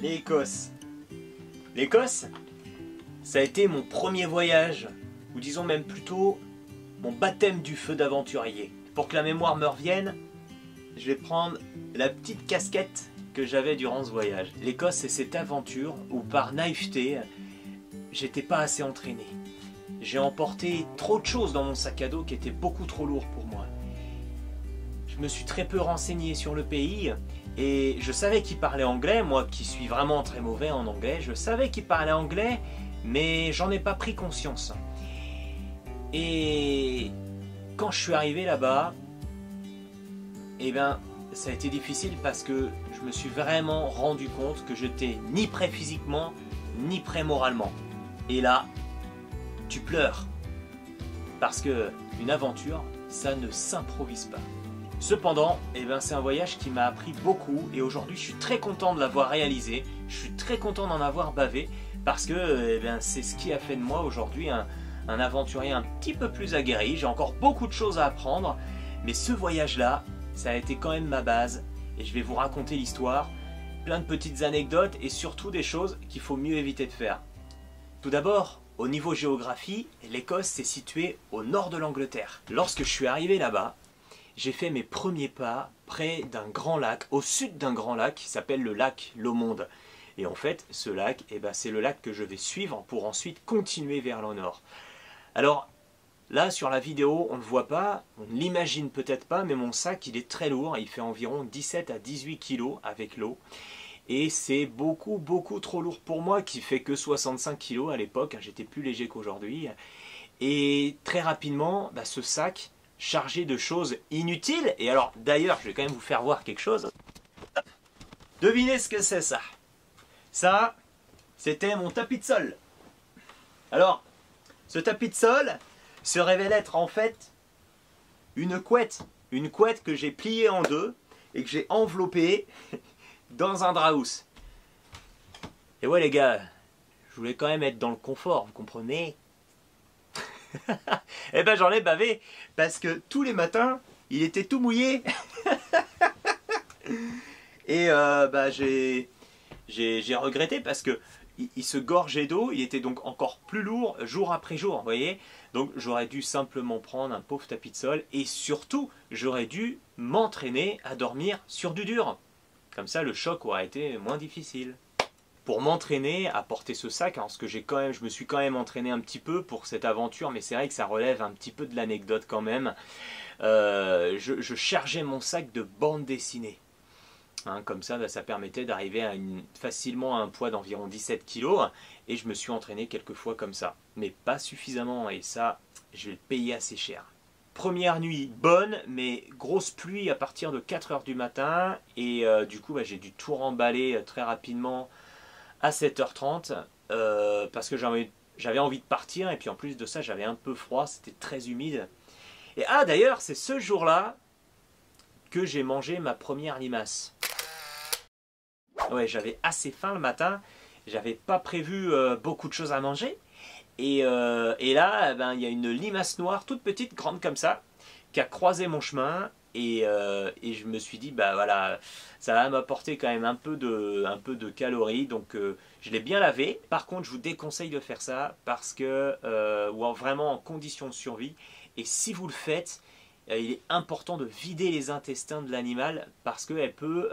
L'Écosse. L'Écosse, ça a été mon premier voyage, ou disons même plutôt mon baptême du feu d'aventurier. Pour que la mémoire me revienne, je vais prendre la petite casquette que j'avais durant ce voyage. L'Écosse, c'est cette aventure où par naïveté, j'étais pas assez entraîné. J'ai emporté trop de choses dans mon sac à dos qui étaient beaucoup trop lourds pour moi. Je me suis très peu renseigné sur le pays et je savais qu'il parlait anglais, moi qui suis vraiment très mauvais en anglais, je savais qu'il parlait anglais, mais j'en ai pas pris conscience. Et quand je suis arrivé là-bas, eh ben, ça a été difficile parce que je me suis vraiment rendu compte que j'étais ni prêt physiquement, ni prêt moralement. Et là, tu pleures. Parce que une aventure, ça ne s'improvise pas. Cependant, eh ben, c'est un voyage qui m'a appris beaucoup et aujourd'hui je suis très content de l'avoir réalisé, je suis très content d'en avoir bavé parce que eh ben, c'est ce qui a fait de moi aujourd'hui un aventurier un petit peu plus aguerri. J'ai encore beaucoup de choses à apprendre, mais ce voyage-là, ça a été quand même ma base et je vais vous raconter l'histoire, plein de petites anecdotes et surtout des choses qu'il faut mieux éviter de faire. Tout d'abord, au niveau géographie, l'Écosse s'est située au nord de l'Angleterre. Lorsque je suis arrivé là-bas, j'ai fait mes premiers pas près d'un grand lac, au sud d'un grand lac qui s'appelle le lac Lomond. Et en fait, ce lac, eh ben, c'est le lac que je vais suivre pour ensuite continuer vers le nord. Alors, là, sur la vidéo, on ne le voit pas, on ne l'imagine peut-être pas, mais mon sac, il est très lourd. Il fait environ 17 à 18 kg avec l'eau. Et c'est beaucoup trop lourd pour moi, qui fait que 65 kg à l'époque. J'étais plus léger qu'aujourd'hui. Et très rapidement, bah, ce sac chargé de choses inutiles. Et alors, d'ailleurs, je vais quand même vous faire voir quelque chose. Devinez ce que c'est ça. Ça, c'était mon tapis de sol. Alors, ce tapis de sol se révèle être en fait une couette que j'ai pliée en deux et que j'ai enveloppée dans un draus. Et ouais les gars, je voulais quand même être dans le confort, vous comprenez? Eh ben j'en ai bavé parce que tous les matins, il était tout mouillé. Et bah, j'ai regretté parce que il se gorgeait d'eau, il était donc encore plus lourd jour après jour, vous voyez. Donc j'aurais dû simplement prendre un pauvre tapis de sol et surtout j'aurais dû m'entraîner à dormir sur du dur. Comme ça le choc aurait été moins difficile. Pour m'entraîner à porter ce sac, parce que je me suis quand même entraîné un petit peu pour cette aventure, mais c'est vrai que ça relève un petit peu de l'anecdote quand même. Je chargeais mon sac de bande dessinée. Hein, comme ça, bah, ça permettait d'arriver facilement à un poids d'environ 17 kg et je me suis entraîné quelques fois comme ça. Mais pas suffisamment et ça, je vais le payer assez cher. Première nuit bonne, mais grosse pluie à partir de 4 h du matin et du coup bah, j'ai dû tout remballer très rapidement à 7 h 30 parce que j'avais envie de partir et puis en plus de ça j'avais un peu froid, c'était très humide. Et ah d'ailleurs c'est ce jour-là que j'ai mangé ma première limace. Ouais, j'avais assez faim le matin, j'avais pas prévu beaucoup de choses à manger. Et là, ben, il y a une limace noire toute petite, grande comme ça, qui a croisé mon chemin. Et je me suis dit, bah voilà, ça va m'apporter quand même un peu de calories. Donc je l'ai bien lavé. Par contre, je vous déconseille de faire ça parce que, ou vraiment en condition de survie. Et si vous le faites, il est important de vider les intestins de l'animal parce qu'elle peut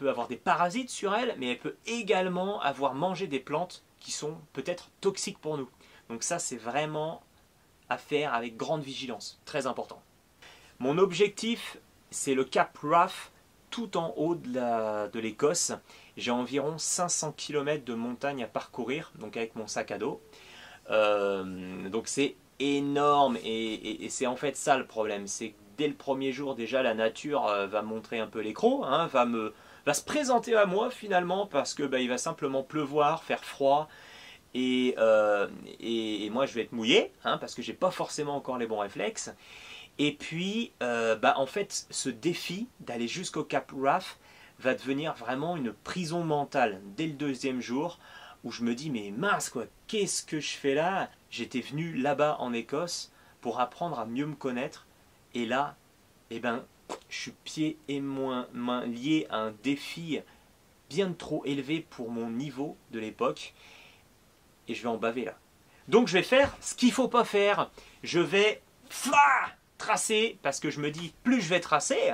avoir des parasites sur elle, mais elle peut également avoir mangé des plantes qui sont peut-être toxiques pour nous. Donc ça, c'est vraiment à faire avec grande vigilance, très important. Mon objectif, c'est le Cap Wrath, tout en haut de l'Écosse. J'ai environ 500 km de montagne à parcourir, donc avec mon sac à dos. Donc c'est énorme et c'est en fait ça le problème, c'est que dès le premier jour déjà la nature va montrer un peu l'écran, hein, va se présenter à moi finalement parce que bah, il va simplement pleuvoir, faire froid et moi je vais être mouillé hein, parce que j'ai pas forcément encore les bons réflexes. Et puis bah, en fait ce défi d'aller jusqu'au Cap Wrath va devenir vraiment une prison mentale dès le deuxième jour où je me dis mais mince quoi, qu'est-ce que je fais là? J'étais venu là-bas en Écosse pour apprendre à mieux me connaître et là, eh ben, je suis pieds et mains liés à un défi bien trop élevé pour mon niveau de l'époque. Et je vais en baver là. Donc je vais faire ce qu'il ne faut pas faire. Je vais tracer, parce que je me dis, plus je vais tracer,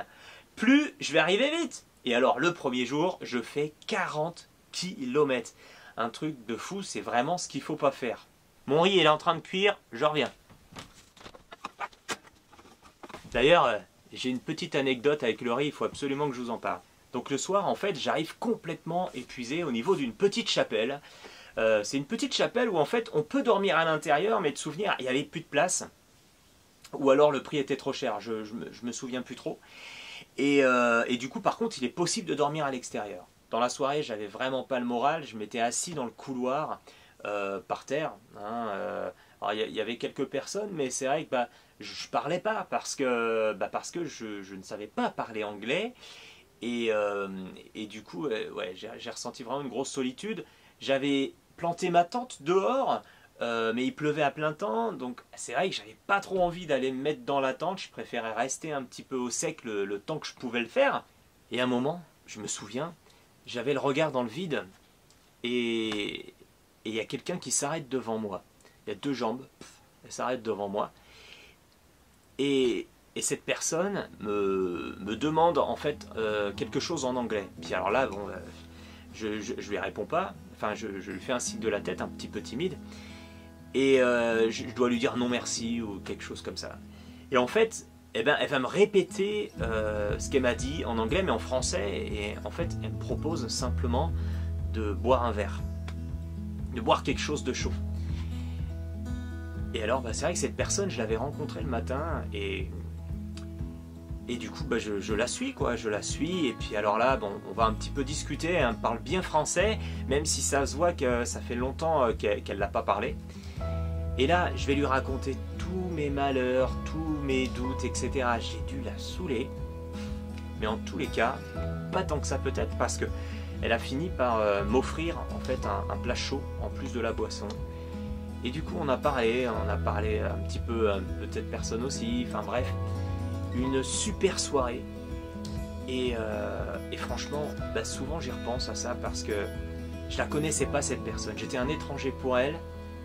plus je vais arriver vite. Et alors le premier jour, je fais 40 km. Un truc de fou, c'est vraiment ce qu'il ne faut pas faire. Mon riz il est en train de cuire, je reviens. D'ailleurs, j'ai une petite anecdote avec le riz, il faut absolument que je vous en parle. Donc le soir, en fait, j'arrive complètement épuisé au niveau d'une petite chapelle. C'est une petite chapelle où en fait on peut dormir à l'intérieur, mais de souvenir, il n'y avait plus de place. Ou alors le prix était trop cher, je me souviens plus trop. Et du coup, par contre, il est possible de dormir à l'extérieur. Dans la soirée, j'avais vraiment pas le moral, je m'étais assis dans le couloir, par terre. Alors, il y avait quelques personnes, mais c'est vrai que je parlais pas parce que je ne savais pas parler anglais. Et du coup, ouais, j'ai ressenti vraiment une grosse solitude. J'avais planté ma tente dehors, mais il pleuvait à plein temps, donc c'est vrai que j'avais pas trop envie d'aller me mettre dans la tente. Je préférais rester un petit peu au sec le temps que je pouvais le faire. Et à un moment, je me souviens, j'avais le regard dans le vide, et il y a quelqu'un qui s'arrête devant moi. Il y a deux jambes, elle s'arrête devant moi. Et cette personne me demande en fait quelque chose en anglais. Puis alors là, bon, je lui réponds pas. Enfin, je lui fais un signe de la tête, un petit peu timide. Et je dois lui dire non merci ou quelque chose comme ça. Et en fait, eh ben, elle va me répéter ce qu'elle m'a dit en anglais, mais en français. Et en fait, elle me propose simplement de boire un verre. De boire quelque chose de chaud. Et alors, c'est vrai que cette personne, je l'avais rencontrée le matin, et du coup, je la suis, quoi. Je la suis, et puis alors là, bon, on va un petit peu discuter. Elle parle bien français, même si ça se voit que ça fait longtemps qu'elle ne l'a pas parlé. Et là, je vais lui raconter tous mes malheurs, tous mes doutes, etc. J'ai dû la saouler, mais en tous les cas, pas tant que ça peut-être, parce que elle a fini par m'offrir en fait un plat chaud en plus de la boisson. Et du coup, on a parlé un petit peu peut-être personne aussi, enfin bref, une super soirée. Et franchement, souvent j'y repense à ça parce que je la connaissais pas cette personne. J'étais un étranger pour elle.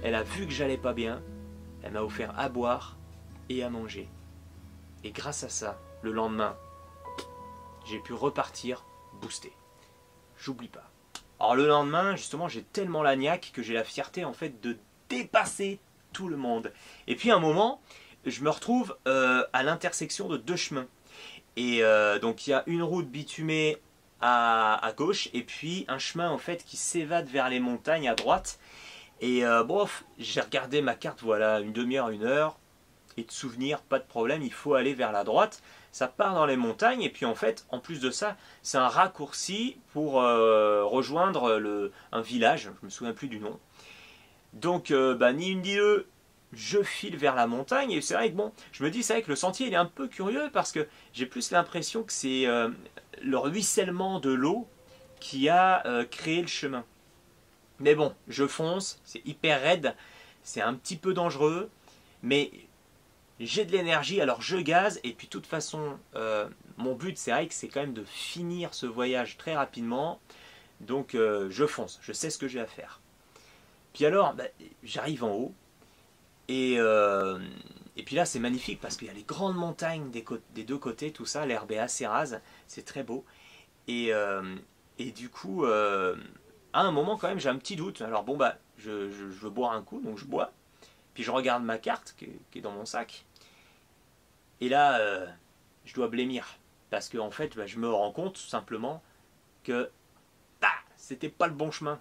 Elle a vu que j'allais pas bien. Elle m'a offert à boire et à manger. Et grâce à ça, le lendemain, j'ai pu repartir boosté. J'oublie pas. Alors le lendemain, justement, j'ai tellement la niaque que j'ai la fierté en fait de dépasser tout le monde. Et puis à un moment, je me retrouve à l'intersection de deux chemins. Et donc il y a une route bitumée à gauche et puis un chemin en fait qui s'évade vers les montagnes à droite. Et j'ai regardé ma carte, voilà, une demi-heure, une heure. Et de souvenir, pas de problème, il faut aller vers la droite. Ça part dans les montagnes et puis en fait, en plus de ça, c'est un raccourci pour rejoindre un village, je me souviens plus du nom. Donc, ni une ni deux, je file vers la montagne. Et c'est vrai que bon, je me dis, c'est vrai que le sentier il est un peu curieux parce que j'ai plus l'impression que c'est le ruissellement de l'eau qui a créé le chemin. Mais bon, je fonce, c'est hyper raide, c'est un petit peu dangereux, mais j'ai de l'énergie, alors je gaze. Et puis de toute façon, mon but c'est vrai que c'est quand même de finir ce voyage très rapidement. Donc je fonce, je sais ce que j'ai à faire. Puis alors, j'arrive en haut, et puis là c'est magnifique parce qu'il y a les grandes montagnes des deux côtés, tout ça, l'herbe est assez rase, c'est très beau. Et du coup, à un moment quand même j'ai un petit doute. Alors bon, je veux boire un coup, donc je bois. Puis je regarde ma carte qui est dans mon sac. Et là, je dois blêmir. Parce que en fait, je me rends compte tout simplement que c'était pas le bon chemin.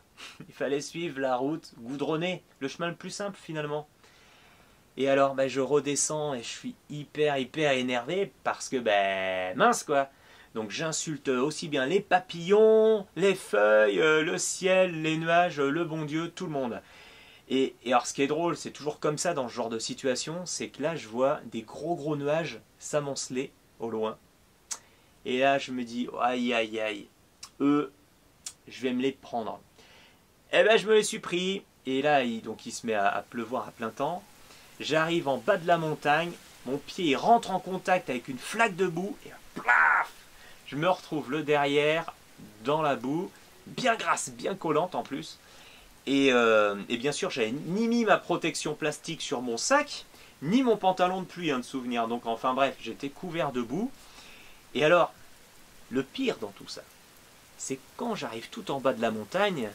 Il fallait suivre la route goudronnée, le chemin le plus simple finalement. Et alors je redescends et je suis hyper énervé parce que mince quoi. Donc j'insulte aussi bien les papillons, les feuilles, le ciel, les nuages, le bon Dieu, tout le monde. Et alors ce qui est drôle, c'est toujours comme ça dans ce genre de situation, c'est que là je vois des gros nuages s'amonceler au loin. Et là je me dis, aïe aïe aïe, eux, je vais me les prendre. Et je me les suis pris. Et là, il se met à pleuvoir à plein temps. J'arrive en bas de la montagne. Mon pied il rentre en contact avec une flaque de boue. Et plaf, je me retrouve le derrière dans la boue. bien grasse, bien collante en plus. Et bien sûr, j'avais ni mis ma protection plastique sur mon sac, ni mon pantalon de pluie, hein, de souvenir. Donc enfin bref, j'étais couvert de boue. Et alors, le pire dans tout ça, c'est quand j'arrive tout en bas de la montagne,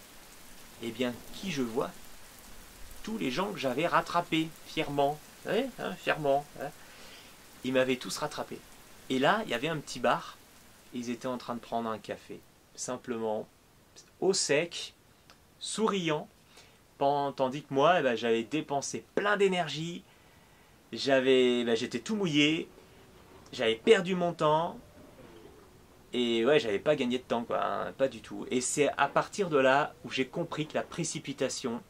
eh bien, qui je vois? Tous les gens que j'avais rattrapés, fièrement. Ouais, hein, fièrement. Hein. Ils m'avaient tous rattrapé. Et là, il y avait un petit bar. Ils étaient en train de prendre un café. Simplement, au sec, souriant. Tandis que moi, eh ben, j'avais dépensé plein d'énergie. J'étais tout mouillé. J'avais perdu mon temps. Et ouais, j'avais pas gagné de temps, quoi, hein, pas du tout. Et c'est à partir de là où j'ai compris que la précipitation,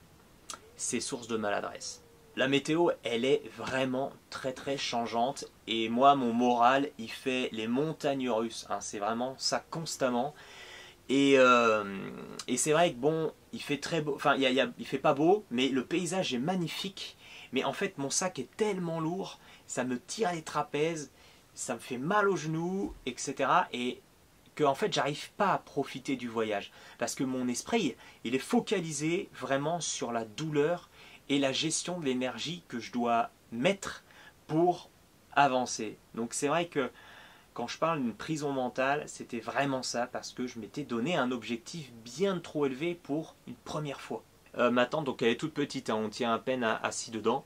c'est source de maladresse. La météo, elle est vraiment très très changeante. Et moi, mon moral, il fait les montagnes russes. Hein, c'est vraiment ça constamment. Et c'est vrai que bon, il fait très beau. Enfin, il fait pas beau, mais le paysage est magnifique. Mais en fait, mon sac est tellement lourd, ça me tire les trapèzes, ça me fait mal aux genoux, etc. Et que en fait, j'arrive pas à profiter du voyage. Parce que mon esprit, il est focalisé vraiment sur la douleur et la gestion de l'énergie que je dois mettre pour avancer. Donc c'est vrai que quand je parle d'une prison mentale, c'était vraiment ça, parce que je m'étais donné un objectif bien trop élevé pour une première fois. Ma tante, donc elle est toute petite, hein, on tient à peine assis dedans.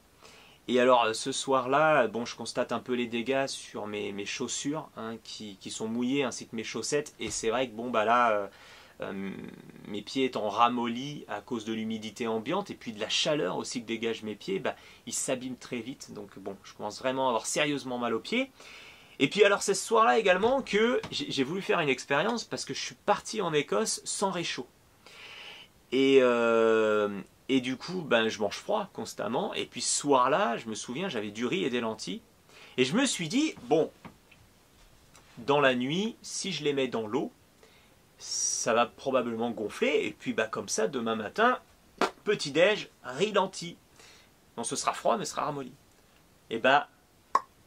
Et alors ce soir-là, bon, je constate un peu les dégâts sur mes chaussures, hein, qui sont mouillées, ainsi que mes chaussettes. Et c'est vrai que bon, bah là, mes pieds étant ramollis à cause de l'humidité ambiante et puis de la chaleur aussi que dégagent mes pieds, bah, ils s'abîment très vite. Donc bon, je commence vraiment à avoir sérieusement mal aux pieds. Et puis alors c'est ce soir-là également que j'ai voulu faire une expérience, parce que je suis parti en Écosse sans réchaud. Et du coup, ben, je mange froid constamment. Et puis ce soir-là, je me souviens, j'avais du riz et des lentilles. Et je me suis dit, bon, dans la nuit, si je les mets dans l'eau, ça va probablement gonfler. Et puis bah, comme ça, demain matin, petit-déj, riz, lentilles. Non, ce sera froid, mais ce sera ramolli. Et bah,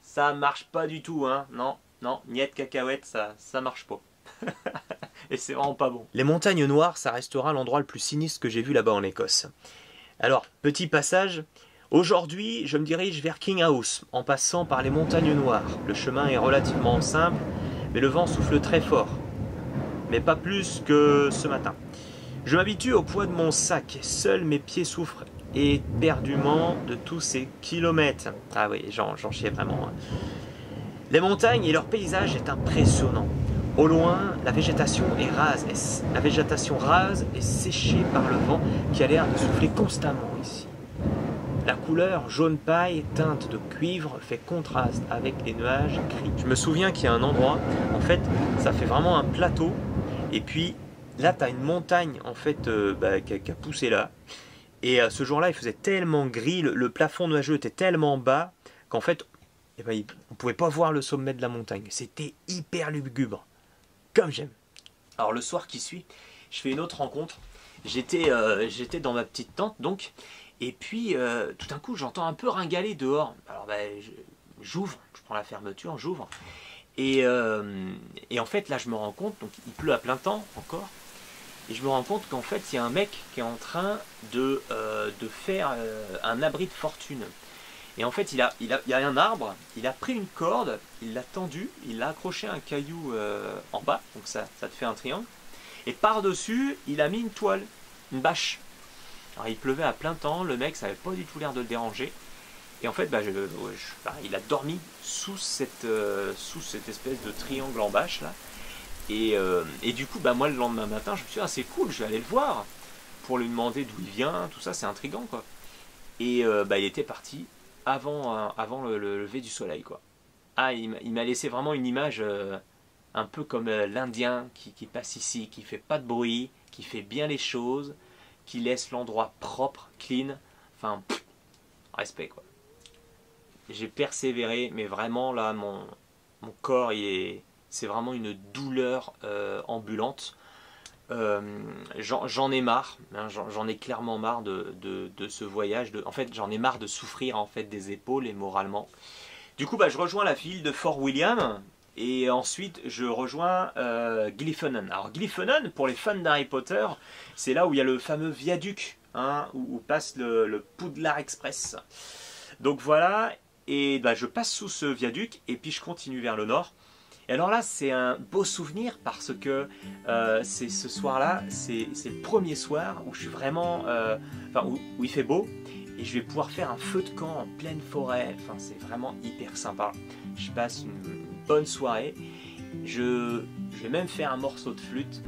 ça marche pas du tout, hein. Non, non, niet cacahuète, ça marche pas. Et c'est vraiment pas bon. Les montagnes noires, ça restera l'endroit le plus sinistre que j'ai vu là-bas en Écosse. Alors, petit passage. Aujourd'hui, je me dirige vers King House, en passant par les montagnes noires. Le chemin est relativement simple, mais le vent souffle très fort. Mais pas plus que ce matin. Je m'habitue au poids de mon sac. Seuls mes pieds souffrent éperdument de tous ces kilomètres. Ah oui, j'en chiais vraiment. Les montagnes et leur paysage est impressionnant. Au loin, la végétation est rase. La végétation rase est séchée par le vent qui a l'air de souffler constamment ici. La couleur jaune paille, teinte de cuivre, fait contraste avec les nuages gris. Je me souviens qu'il y a un endroit, en fait, ça fait vraiment un plateau. Et puis là, tu as une montagne en fait qui a poussé là. Et ce jour-là, il faisait tellement gris, le plafond nuageux était tellement bas qu'en fait, on ne pouvait pas voir le sommet de la montagne. C'était hyper lugubre. Comme j'aime. Alors le soir qui suit, je fais une autre rencontre. J'étais dans ma petite tente donc, et puis tout d'un coup j'entends un peu ringaler dehors. Alors j'ouvre, je prends la fermeture, j'ouvre, et en fait là je me rends compte, donc il pleut à plein temps encore, et je me rends compte qu'en fait il y a un mec qui est en train de faire un abri de fortune. Et en fait, il y a un arbre, il a pris une corde, il l'a tendue, il l'a accroché à un caillou en bas, donc ça te fait un triangle. Et par-dessus, il a mis une toile, une bâche. Alors il pleuvait à plein temps, le mec, ça n'avait pas du tout l'air de le déranger. Et en fait, il a dormi sous cette espèce de triangle en bâche là. Et du coup, moi, le lendemain matin, je me suis dit, ah, c'est cool, je vais aller le voir pour lui demander d'où il vient, tout ça, c'est intriguant quoi. Et il était parti avant le lever du soleil, quoi. Ah, il m'a laissé vraiment une image un peu comme l'Indien qui passe ici, qui fait pas de bruit, qui fait bien les choses, qui laisse l'endroit propre, clean. Enfin, respect, quoi. J'ai persévéré, mais vraiment là, mon corps, c'est vraiment une douleur ambulante. J'en ai marre, hein, j'en ai clairement marre de ce voyage. En fait, j'en ai marre de souffrir en fait des épaules et moralement. Du coup, je rejoins la ville de Fort William Et ensuite, je rejoins Glyphenen. Alors Glyphenen, pour les fans d'Harry Potter, c'est là où il y a le fameux viaduc, hein, où passe le Poudlard Express. Donc voilà, et bah, je passe sous ce viaduc, et puis je continue vers le nord. Et alors là, c'est un beau souvenir, parce que c'est ce soir-là, c'est le premier soir où je suis vraiment... où il fait beau, et je vais pouvoir faire un feu de camp en pleine forêt. Enfin, c'est vraiment hyper sympa. Je passe une bonne soirée. Je vais même faire un morceau de flûte.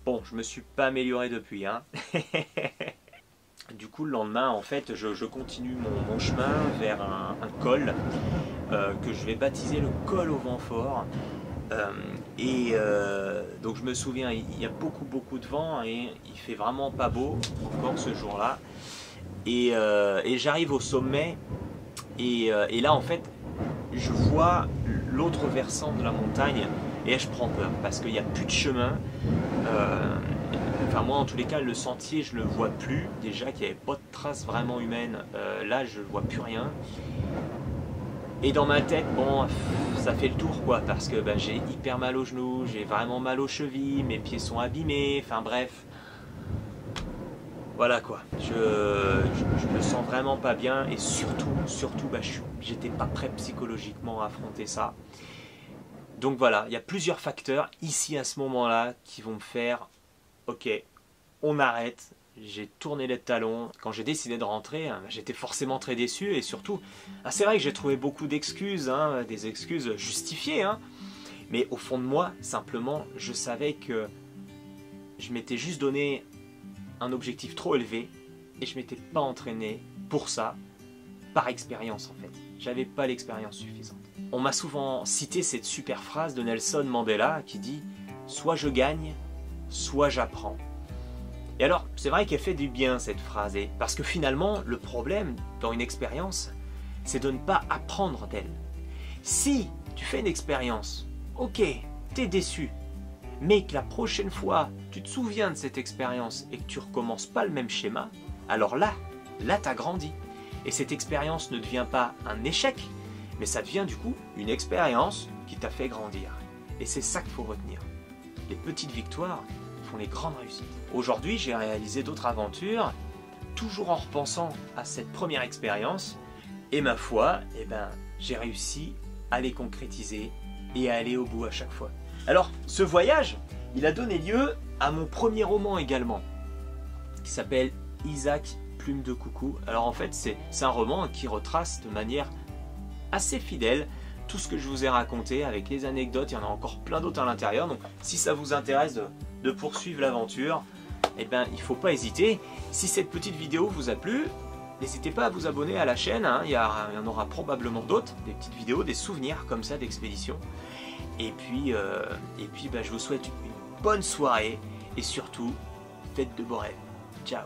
Bon, je me suis pas amélioré depuis, hein. Du coup, le lendemain, en fait, je continue mon chemin vers un col que je vais baptiser le col au vent fort. Donc je me souviens, il y a beaucoup de vent et il fait vraiment pas beau encore ce jour-là. Et j'arrive au sommet et là, en fait, je vois l'autre versant de la montagne et je prends peur parce qu'il n'y a plus de chemin. Enfin moi en tous les cas le sentier je le vois plus, déjà qu'il n'y avait pas de traces vraiment humaines, là je vois plus rien. Et dans ma tête, bon, ça fait le tour quoi, parce que ben, j'ai hyper mal aux genoux, j'ai vraiment mal aux chevilles, mes pieds sont abîmés, enfin bref. Voilà quoi, je me sens vraiment pas bien et surtout ben, j'étais pas prêt psychologiquement à affronter ça. Donc voilà, il y a plusieurs facteurs ici à ce moment-là qui vont me faire ok, on arrête. J'ai tourné les talons. Quand j'ai décidé de rentrer, j'étais forcément très déçu et surtout, c'est vrai que j'ai trouvé beaucoup d'excuses, hein, des excuses justifiées, hein, mais au fond de moi, simplement, je savais que je m'étais juste donné un objectif trop élevé et je m'étais pas entraîné pour ça par expérience en fait. J'avais pas l'expérience suffisante. On m'a souvent cité cette super phrase de Nelson Mandela qui dit « Soit je gagne, soit j'apprends ». Et alors, c'est vrai qu'elle fait du bien cette phrase, parce que finalement, le problème dans une expérience, c'est de ne pas apprendre d'elle. Si tu fais une expérience, ok, t'es déçu, mais que la prochaine fois, tu te souviens de cette expérience et que tu recommences pas le même schéma, alors là t'as grandi. Et cette expérience ne devient pas un échec, mais ça devient du coup une expérience qui t'a fait grandir. Et c'est ça qu'il faut retenir. Les petites victoires font les grandes réussites. Aujourd'hui, j'ai réalisé d'autres aventures, toujours en repensant à cette première expérience, et ma foi, eh ben, j'ai réussi à les concrétiser et à aller au bout à chaque fois. Alors, ce voyage, il a donné lieu à mon premier roman également, qui s'appelle Isaac, plume de coucou. Alors en fait, c'est un roman qui retrace de manière assez fidèle tout ce que je vous ai raconté avec les anecdotes. Il y en a encore plein d'autres à l'intérieur, donc si ça vous intéresse de poursuivre l'aventure, eh ben, il ne faut pas hésiter. Si cette petite vidéo vous a plu, n'hésitez pas à vous abonner à la chaîne, hein. Il y en aura probablement d'autres, des petites vidéos, des souvenirs comme ça d'expédition. Et puis ben, je vous souhaite une bonne soirée et surtout, faites de beaux rêves. Ciao.